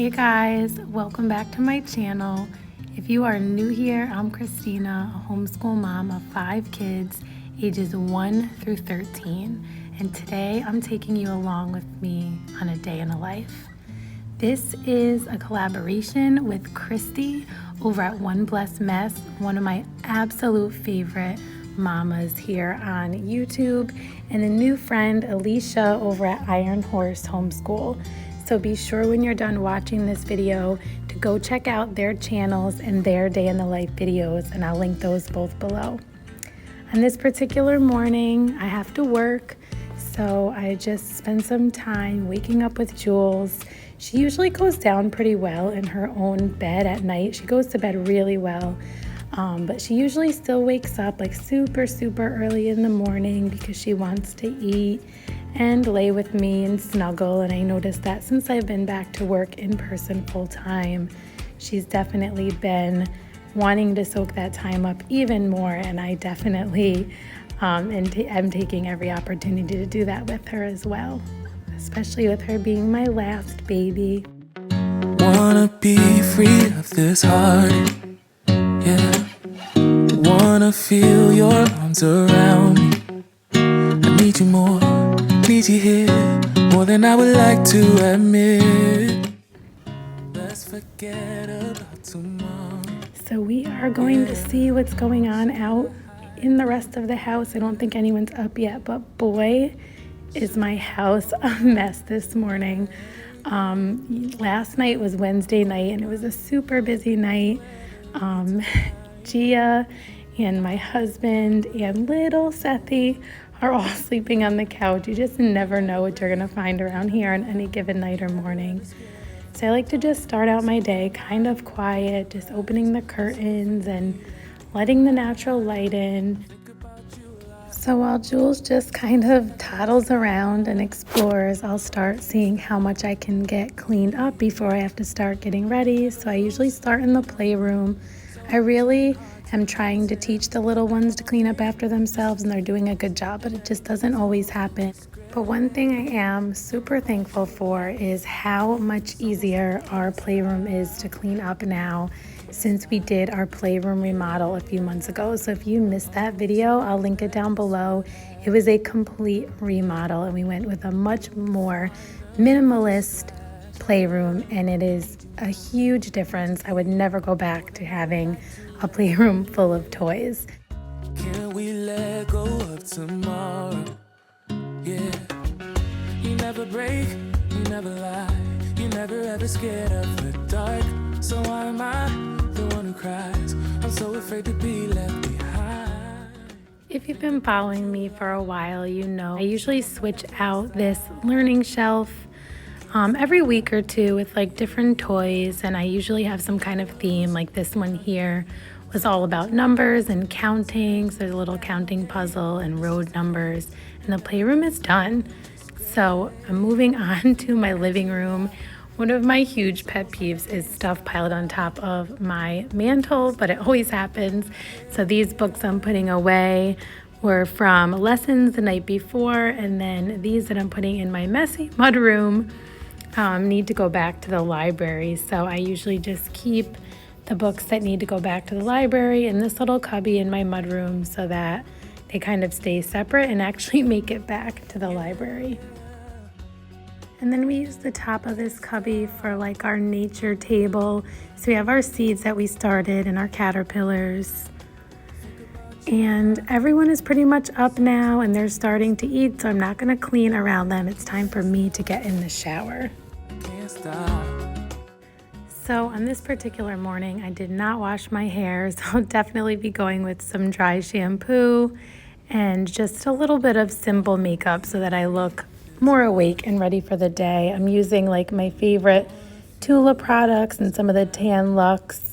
Hey guys, welcome back to my channel. If you are new here, I'm Christina, a homeschool mom of 5 kids, ages 1 through 13. And today I'm taking you along with me on a day in a life. This is a collaboration with Christie over at One Blessed Mess, one of my absolute favorite mamas here on YouTube, and a new friend, Alicia, over at Ironhorse Homeschool. So be sure when you're done watching this video to go check out their channels and their day in the life videos, and I'll link those both below. On this particular morning, I have to work, so I just spent some time waking up with Jules. She usually goes down pretty well in her own bed at night. She goes to bed really well, but she usually still wakes up like super early in the morning because she wants to eat and lay with me and snuggle. And I noticed that since I've been back to work in person full time, she's definitely been wanting to soak that time up even more, and I definitely am taking every opportunity to do that with her as well, especially with her being my last baby. Wanna be free of this heart, yeah. Wanna feel your arms around me. I need you more, need you here, more than I would like to admit. Let's forget about tomorrow. So we are going to see what's going on out in the rest of the house. I don't think anyone's up yet, but boy, is my house a mess this morning. Last night was Wednesday night, and it was a super busy night. Gia and my husband and little Sethi are all sleeping on the couch. You just never know what you're gonna find around here on any given night or morning. So I like to just start out my day kind of quiet, just opening the curtains and letting the natural light in. So while Jules just kind of toddles around and explores, I'll start seeing how much I can get cleaned up before I have to start getting ready. So I usually start in the playroom. I really am trying to teach the little ones to clean up after themselves, and they're doing a good job, but it just doesn't always happen. But one thing I am super thankful for is how much easier our playroom is to clean up now since we did our playroom remodel a few months ago. So if you missed that video, I'll link it down below. It was a complete remodel, and we went with a much more minimalist playroom, and it is a huge difference. I would never go back to having a playroom full of toys. Can we let go of tomorrow? Yeah. You never break, you never lie, you never ever scared of the dark. So why am I the one who cries? I'm so afraid to be left behind. If you've been following me for a while, you know I usually switch out this learning shelf every week or two with like different toys, and I usually have some kind of theme. Like this one here was all about numbers and counting, so there's a little counting puzzle and road numbers, and the playroom is done. So I'm moving on to my living room. One of my huge pet peeves is stuff piled on top of my mantle, but it always happens. So these books I'm putting away were from lessons the night before, and then these that I'm putting in my messy mudroom need to go back to the library. So I usually just keep the books that need to go back to the library in this little cubby in my mudroom so that they kind of stay separate and actually make it back to the library. And then we use the top of this cubby for like our nature table. So we have our seeds that we started and our caterpillars. And everyone is pretty much up now and they're starting to eat, so I'm not gonna clean around them. It's time for me to get in the shower. Can't stop. So on this particular morning, I did not wash my hair, so I'll definitely be going with some dry shampoo and just a little bit of simple makeup so that I look more awake and ready for the day. I'm using like my favorite Tula products and some of the Tan Luxe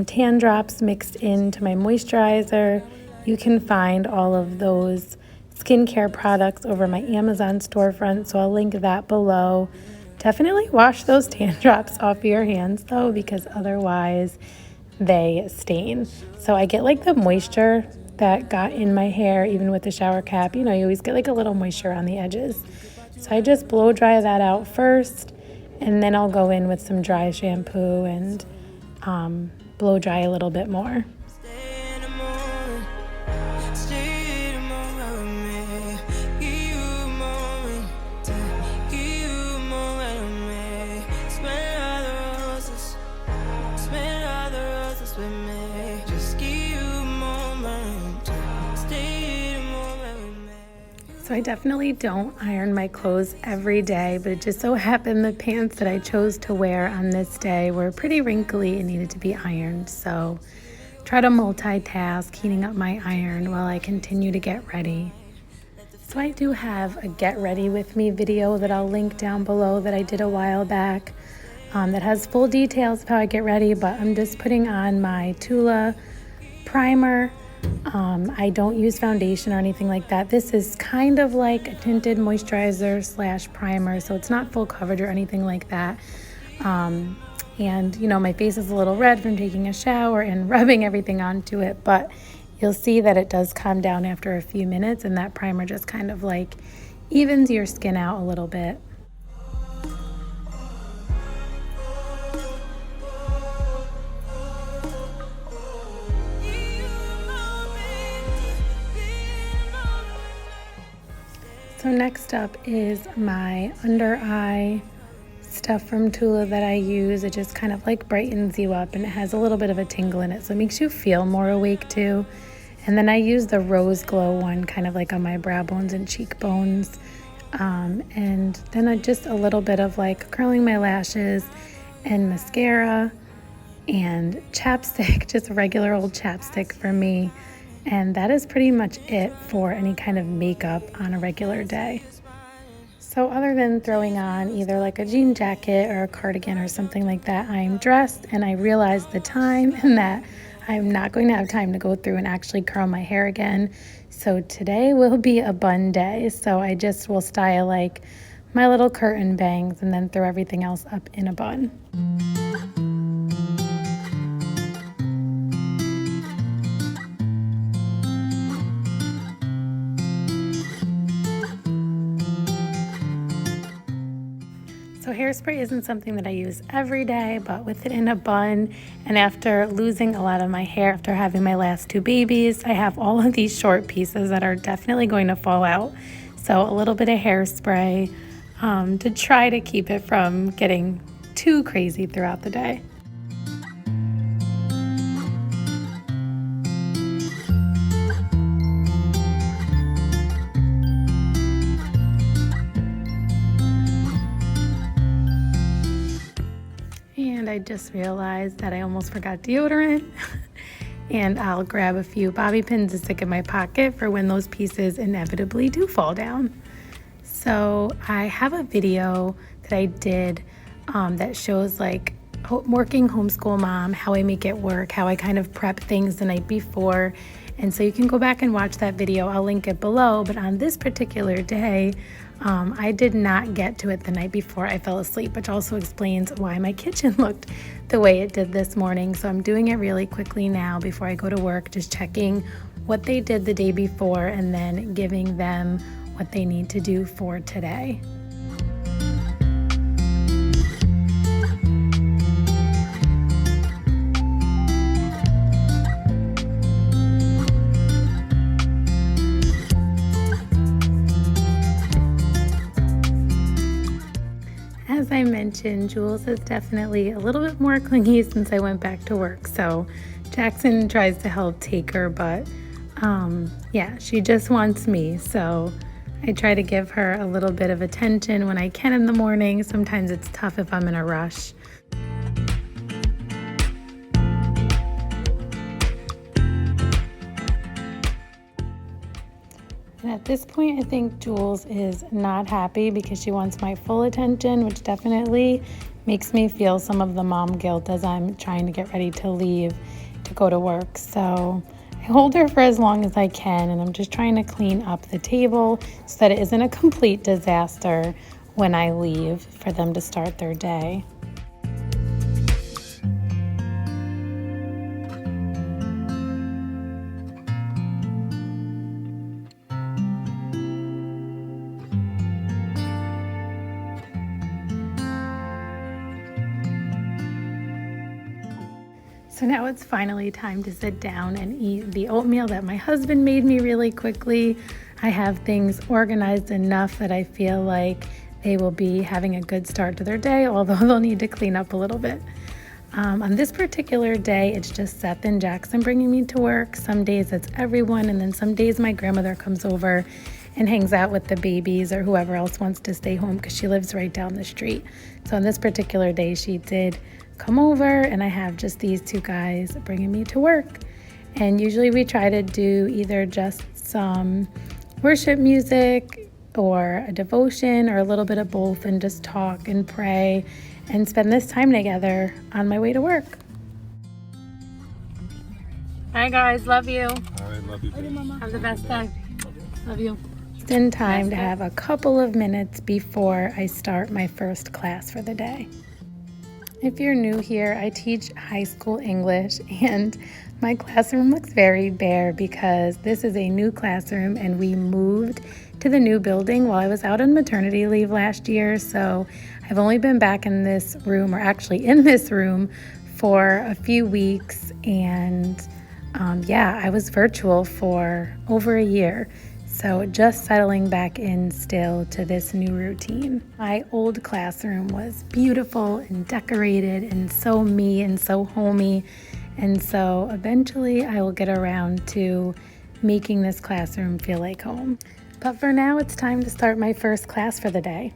tan drops mixed into my moisturizer. You can find all of those skincare products over my Amazon storefront, so I'll link that below. Definitely wash those tan drops off your hands though, because otherwise they stain. So I get like the moisture that got in my hair even with the shower cap. You know, you always get like a little moisture on the edges. So I just blow dry that out first, and then I'll go in with some dry shampoo and blow dry a little bit more. So I definitely don't iron my clothes every day, but it just so happened the pants that I chose to wear on this day were pretty wrinkly and needed to be ironed. So try to multitask, heating up my iron while I continue to get ready. So I do have a get ready with me video that I'll link down below that I did a while back that has full details of how I get ready, but I'm just putting on my Tula primer. I don't use foundation or anything like that. This is kind of like a tinted moisturizer / primer, so it's not full coverage or anything like that. And you know, my face is a little red from taking a shower and rubbing everything onto it, but you'll see that it does calm down after a few minutes, and that primer just kind of like evens your skin out a little bit. So next up is my under eye stuff from Tula that I use. It just kind of like brightens you up, and it has a little bit of a tingle in it, so it makes you feel more awake too. And then I use the Rose Glow one kind of like on my brow bones and cheekbones. And then just a little bit of like curling my lashes and mascara and chapstick, just regular old chapstick for me. And that is pretty much it for any kind of makeup on a regular day. So other than throwing on either like a jean jacket or a cardigan or something like that, I'm dressed and I realize the time and that I'm not going to have time to go through and actually curl my hair again. So today will be a bun day. So I just will style like my little curtain bangs and then throw everything else up in a bun. So hairspray isn't something that I use every day, but with it in a bun, and after losing a lot of my hair after having my last 2 babies, I have all of these short pieces that are definitely going to fall out. So a little bit of hairspray to try to keep it from getting too crazy throughout the day. And I just realized that I almost forgot deodorant. And I'll grab a few bobby pins to stick in my pocket for when those pieces inevitably do fall down. So I have a video that I did that shows like working homeschool mom, how I make it work, how I kind of prep things the night before. And so you can go back and watch that video. I'll link it below. But on this particular day, I did not get to it the night before I fell asleep, which also explains why my kitchen looked the way it did this morning. So I'm doing it really quickly now before I go to work, just checking what they did the day before and then giving them what they need to do for today. As I mentioned, Jules is definitely a little bit more clingy since I went back to work. So Jackson tries to help take her, but yeah, she just wants me. So I try to give her a little bit of attention when I can in the morning. Sometimes it's tough if I'm in a rush. And at this point, I think Jules is not happy because she wants my full attention, which definitely makes me feel some of the mom guilt as I'm trying to get ready to leave to go to work. So I hold her for as long as I can, and I'm just trying to clean up the table so that it isn't a complete disaster when I leave for them to start their day. So now it's finally time to sit down and eat the oatmeal that my husband made me really quickly. I have things organized enough that I feel like they will be having a good start to their day, although they'll need to clean up a little bit. On this particular day, it's just Seth and Jackson bringing me to work. Some days it's everyone, and then some days my grandmother comes over and hangs out with the babies or whoever else wants to stay home because she lives right down the street. So on this particular day, she did come over, and I have just these two guys bringing me to work. And usually we try to do either just some worship music or a devotion or a little bit of both, and just talk and pray and spend this time together on my way to work. Hi guys, love you. All right, love you, baby. Have the best day. Love you. It's in time to have a couple of minutes before I start my first class for the day. If you're new here, I teach high school English, and my classroom looks very bare because this is a new classroom and we moved to the new building while I was out on maternity leave last year. So I've only been back in this room, or actually in this room, for a few weeks. And I was virtual for over a year. So just settling back in still to this new routine. My old classroom was beautiful and decorated and so me and so homey. And so eventually I will get around to making this classroom feel like home. But for now, it's time to start my first class for the day.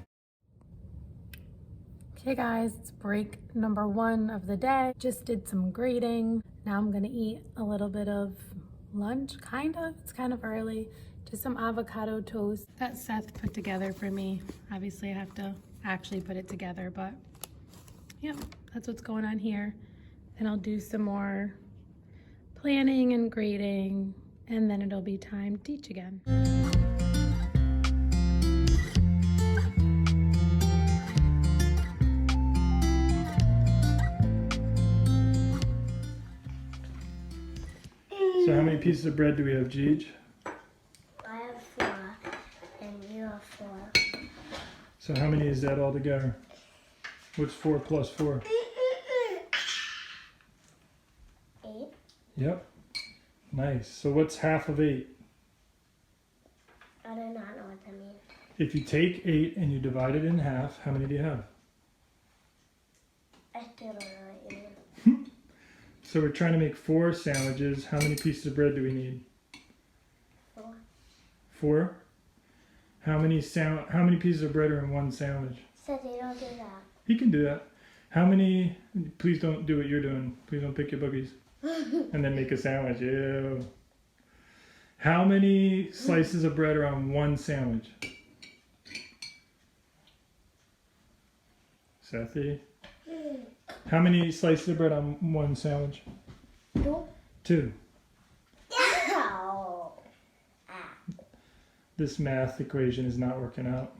Okay guys, it's break number 1 of the day. Just did some grading. Now I'm gonna eat a little bit of lunch, kind of. It's kind of early. Just some avocado toast that Seth put together for me. Obviously I have to actually put it together, but yeah, that's what's going on here. Then I'll do some more planning and grading, and then it'll be time to teach again. So how many pieces of bread do we have, Jeej? I have 4, and you have 4. So how many is that all together? What's 4 plus 4? 8. Yep. Nice. So what's half of 8? I do not know what that means. If you take 8 and you divide it in half, how many do you have? I still don't know what you mean. So we're trying to make 4 sandwiches. How many pieces of bread do we need? 4. 4? How many pieces of bread are in one sandwich? Said you don't do that. He can do that. How many? Please don't do what you're doing. Please don't pick your boogies. And then make a sandwich. Ew. How many slices of bread are on one sandwich? Sethy. How many slices of bread on one sandwich? 2. 2. Ow. This math equation is not working out.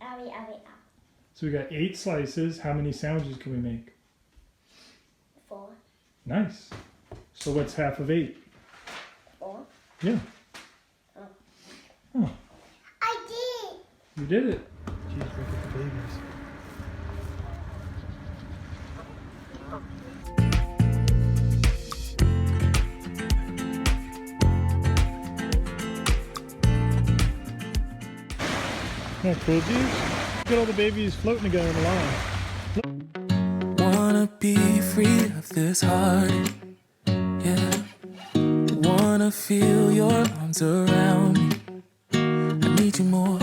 Owie. So we got 8 slices. How many sandwiches can we make? 4. Nice. So what's half of 8? 4. Yeah. Oh, I did. you did it. Jeez, look at the babies. Yeah, cool, dude. Look at all the babies floating together in the line. Wanna be free of this heart, yeah. Wanna feel your arms around me. I need you more,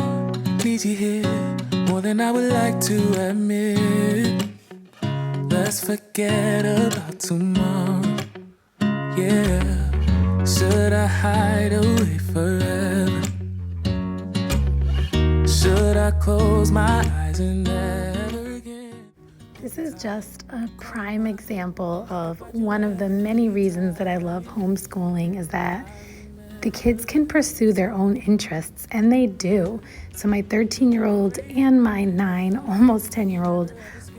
need you here, more than I would like to admit. Let's forget about tomorrow, yeah. Should I hide away forever? Should I close my eyes and never again? This is just a prime example of one of the many reasons that I love homeschooling, is that the kids can pursue their own interests, and they do. So my 13-year-old and my 9, almost 10-year-old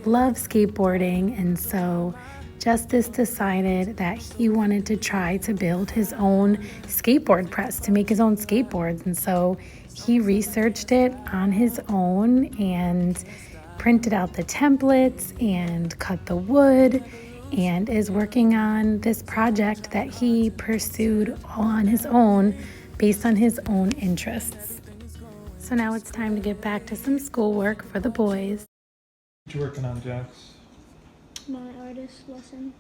love skateboarding, and so Justice decided that he wanted to try to build his own skateboard press, to make his own skateboards. And so he researched it on his own and printed out the templates and cut the wood and is working on this project that he pursued on his own based on his own interests. So now it's time to get back to some schoolwork for the boys. What you working on, Jax? My artist lesson.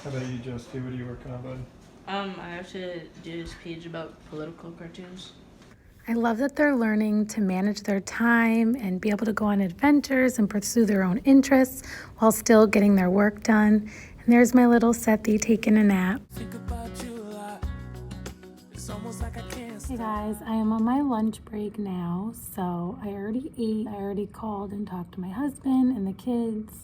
How about you, Justy? What are you working on, bud? I have to do this page about political cartoons. I love that they're learning to manage their time and be able to go on adventures and pursue their own interests while still getting their work done. And there's my little Sethi taking a nap. Think about you a lot. It's almost like I can't Hey guys, I am on my lunch break now, so I already ate. I already called and talked to my husband and the kids,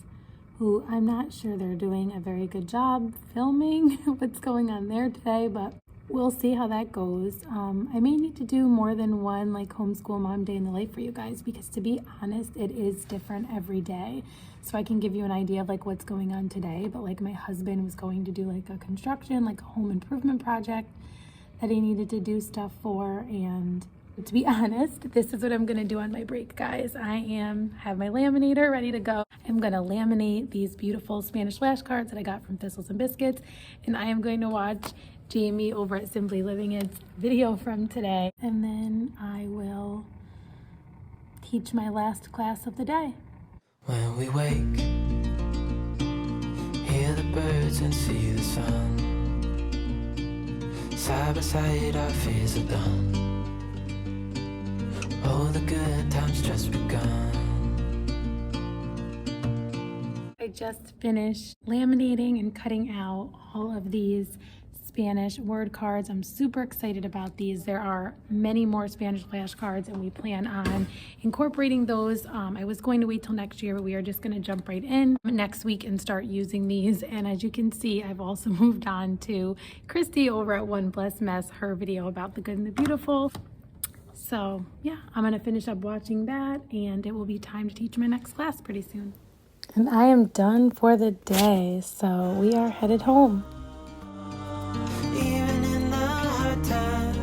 who I'm not sure they're doing a very good job filming what's going on there today, but we'll see how that goes. I may need to do more than one like homeschool mom day in the life for you guys, because to be honest, it is different every day. So I can give you an idea of like what's going on today, but like my husband was going to do like a construction, like a home improvement project that he needed to do stuff for. And to be honest, this is what I'm gonna do on my break, guys. I have my laminator ready to go. I'm gonna laminate these beautiful Spanish flashcards that I got from Thistles and Biscuits, and I am going to watch Jamie over at Simply Living It's video from today, and then I will teach my last class of the day. When we wake, hear the birds and see the sun. Side by side our fears are done. Oh, the good times just begun. I just finished laminating and cutting out all of these Spanish word cards. I'm super excited about these. There are many more Spanish flashcards, and we plan on incorporating those. I was going to wait till next year, but we are just going to jump right in next week and start using these. And as you can see, I've also moved on to Christie over at One Blessed Mess, her video about the good and the beautiful. So yeah, I'm gonna finish up watching that, and it will be time to teach my next class pretty soon. And I am done for the day, so we are headed home. Even in the hard times,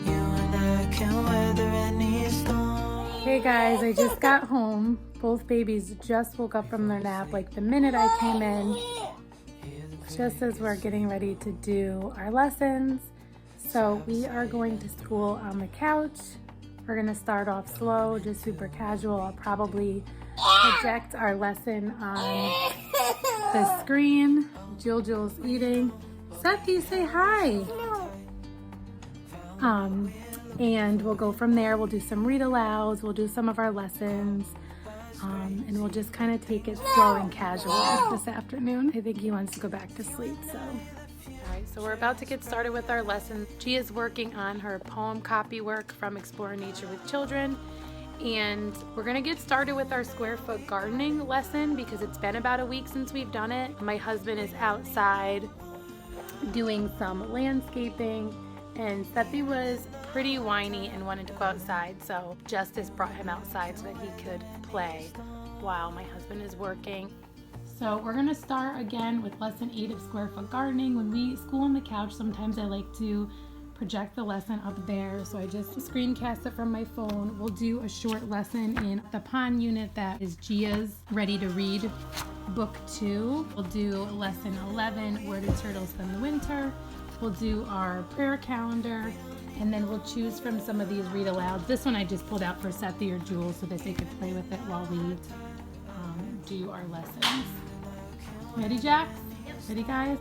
you and I can weather any storm. Hey guys, I just got home. Both babies just woke up from their nap like the minute I came in, just as we're getting ready to do our lessons. So we are going to school on the couch. We're gonna start off slow, just super casual. I'll probably project our lesson on the screen. Jill's eating. Sethi, say hi. And we'll go from there. We'll do some read alouds. We'll do some of our lessons. And we'll just kind of take it slow and casual this afternoon. I think he wants to go back to sleep, so. All right, so we're about to get started with our lesson. Gia's working on her poem copy work from Explore Nature with Children. And we're gonna get started with our square foot gardening lesson because it's been about a week since we've done it. My husband is outside doing some landscaping, and Sethi was pretty whiny and wanted to go outside, so Justice brought him outside so that he could play while my husband is working. So we're gonna start again with lesson 8 of square foot gardening. When we school on the couch, sometimes I like to project the lesson up there, so I just screencast it from my phone. We'll do a short lesson in the pond unit that is Gia's Ready to Read book 2. We'll do lesson 11, Where Do Turtles Spend the Winter. We'll do our prayer calendar, and then we'll choose from some of these read alouds. This one I just pulled out for Sethi or Jules so that they could play with it while we do our lessons. Ready, Jax? Yep. Ready, guys?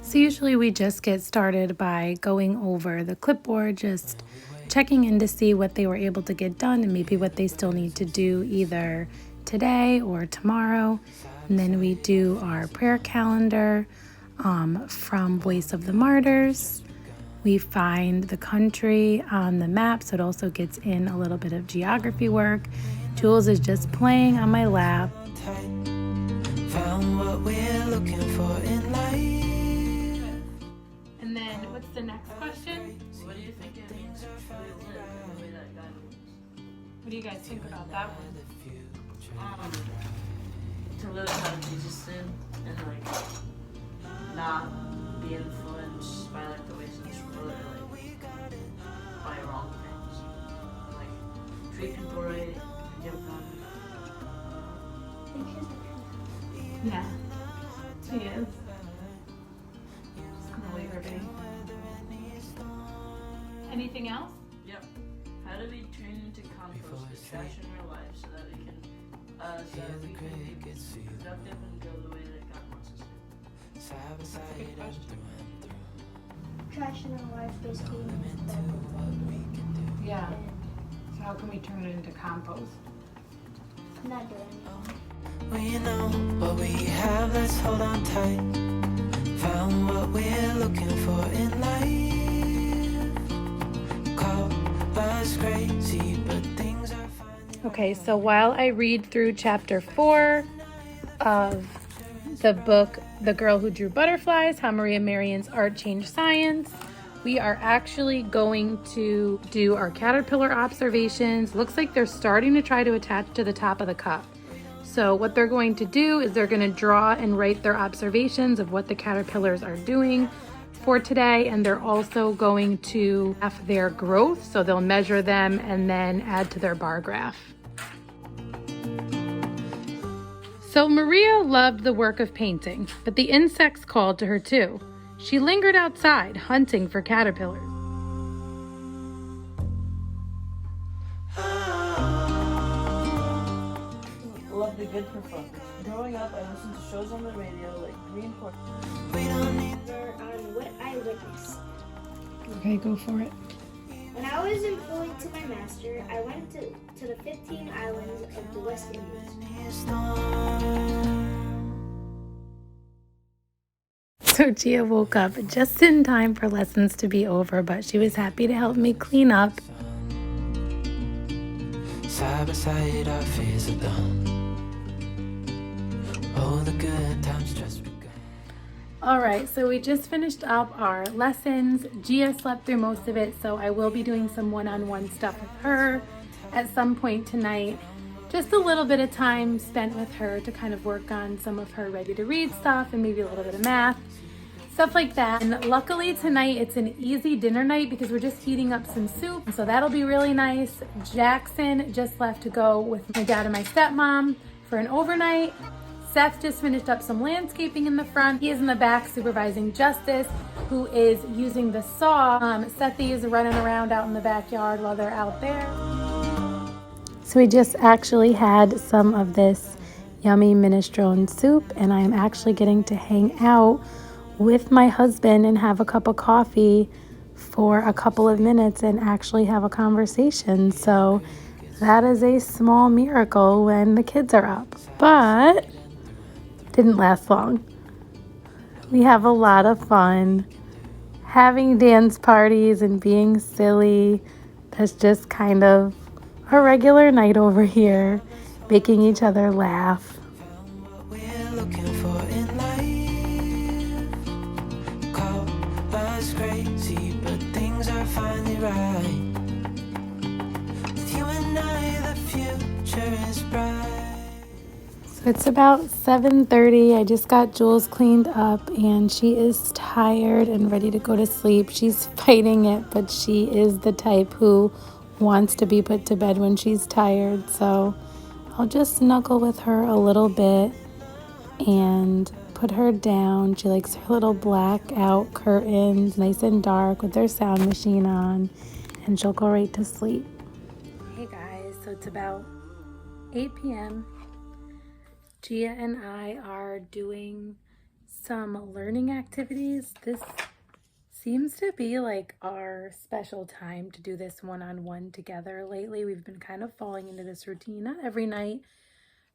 So usually we just get started by going over the clipboard, just checking in to see what they were able to get done and maybe what they still need to do either today or tomorrow. And then we do our prayer calendar from Voice of the Martyrs. We find the country on the map, so it also gets in a little bit of geography work. Jules is just playing on my lap. Found what we're looking for in life. And then what's the next question? What do you think it means to truly live in the way that God lives? What do you guys think about that one? To live how Jesus did and like not be influenced by like the ways of this world or like by wrong things. Like treat people right, forgive them, She is. Just gonna leave her be. Anything else? Yep. How to be trained into compost the trash in our lives so that we can be productive and go the way that God wants us to. Good question. Trash in our life basically Yeah. So how can we turn it into compost? not doing anything. Well, you know what we have, let's hold on tight. Found what we're looking for in life. Call us crazy, but things are fine. Okay, so while I read through chapter 4 of the book, The Girl Who Drew Butterflies, How Maria Marion's Art Changed Science, we are actually going to do our caterpillar observations. Looks like they're starting to try to attach to the top of the cup. So what they're going to do is they're going to draw and write their observations of what the caterpillars are doing for today, and they're also going to graph their growth, so they'll measure them and then add to their bar graph. So Maria loved the work of painting, but the insects called to her too. She lingered outside, hunting for caterpillars. Love the good performance. Growing up, I listened to shows on the radio like Green Horse. On what I witnessed. Okay, go for it. When I was employed to my master, I went to the 15 islands of the West Indies. So Gia woke up just in time for lessons to be over, but she was happy to help me clean up. Side by side, our fears are done. Oh, the good times just begun. All right, so we just finished up our lessons. Gia slept through most of it, so I will be doing some one-on-one stuff with her at some point tonight. Just a little bit of time spent with her to kind of work on some of her ready-to-read stuff and maybe a little bit of math, stuff like that. And luckily tonight it's an easy dinner night because we're just heating up some soup, so that'll be really nice. Jackson just left to go with my dad and my stepmom for an overnight. Seth just finished up some landscaping in the front. He is in the back supervising Justice, who is using the saw. Sethy is running around out in the backyard while they're out there. So we just actually had some of this yummy minestrone soup, and I'm actually getting to hang out with my husband and have a cup of coffee for a couple of minutes and actually have a conversation. So that is a small miracle when the kids are up, but didn't last long. We have a lot of fun having dance parties and being silly. That's just kind of a regular night over here, making each other laugh. What we're looking for in life. Call us crazy, but things are finally right. With you and I, the future is bright. It's about 7:30. I just got Jules cleaned up and she is tired and ready to go to sleep. She's fighting it, but she is the type who wants to be put to bed when she's tired. So I'll just snuggle with her a little bit and put her down. She likes her little blackout curtains, nice and dark with their sound machine on, and she'll go right to sleep. Hey guys, so it's about 8 p.m. Gia and I are doing some learning activities. This seems to be like our special time to do this one-on-one together. Lately, we've been kind of falling into this routine, not every night,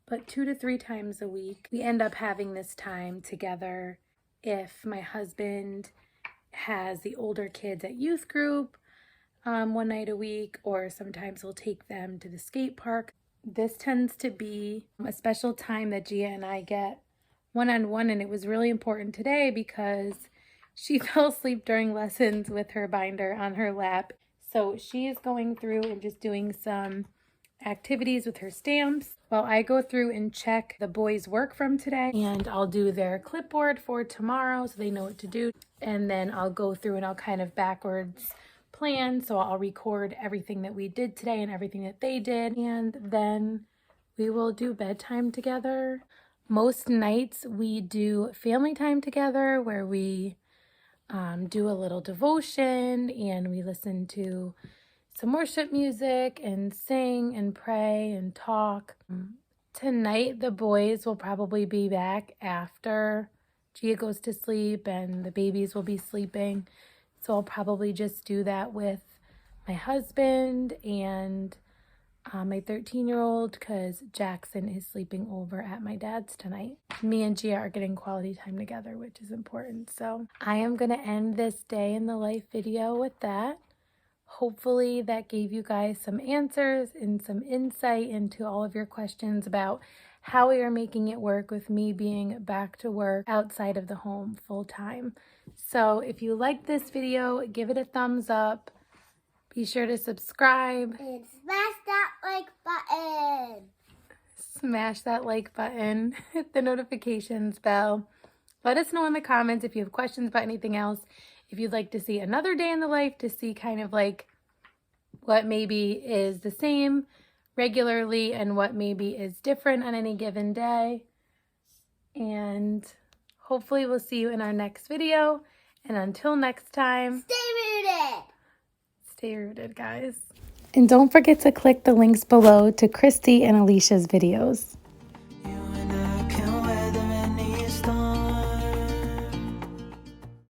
but 2 to 3 times a week. We end up having this time together if my husband has the older kids at youth group one night a week, or sometimes we'll take them to the skate park. This tends to be a special time that Gia and I get one-on-one, and it was really important today because she fell asleep during lessons with her binder on her lap. So she is going through and just doing some activities with her stamps while I go through and check the boys' work from today, and I'll do their clipboard for tomorrow so they know what to do. And then I'll go through and I'll kind of backwards plan, so I'll record everything that we did today and everything that they did, and then we will do bedtime together. Most nights we do family time together where we do a little devotion and we listen to some worship music and sing and pray and talk. Tonight the boys will probably be back after Gia goes to sleep and the babies will be sleeping. So I'll probably just do that with my husband and my 13-year-old because Jackson is sleeping over at my dad's tonight. Me and Gia are getting quality time together, which is important. So I am going to end this day in the life video with that. Hopefully that gave you guys some answers and some insight into all of your questions about how we are making it work with me being back to work outside of the home full time. So if you liked this video, give it a thumbs up. Be sure to subscribe. And smash that like button. Smash that like button. Hit the notifications bell. Let us know in the comments if you have questions about anything else. If you'd like to see another day in the life to see kind of like what maybe is the same regularly and what maybe is different on any given day. And hopefully we'll see you in our next video. And until next time, Stay rooted. stay rooted, guys. And don't forget to click the links below to Christie and Alicia's videos.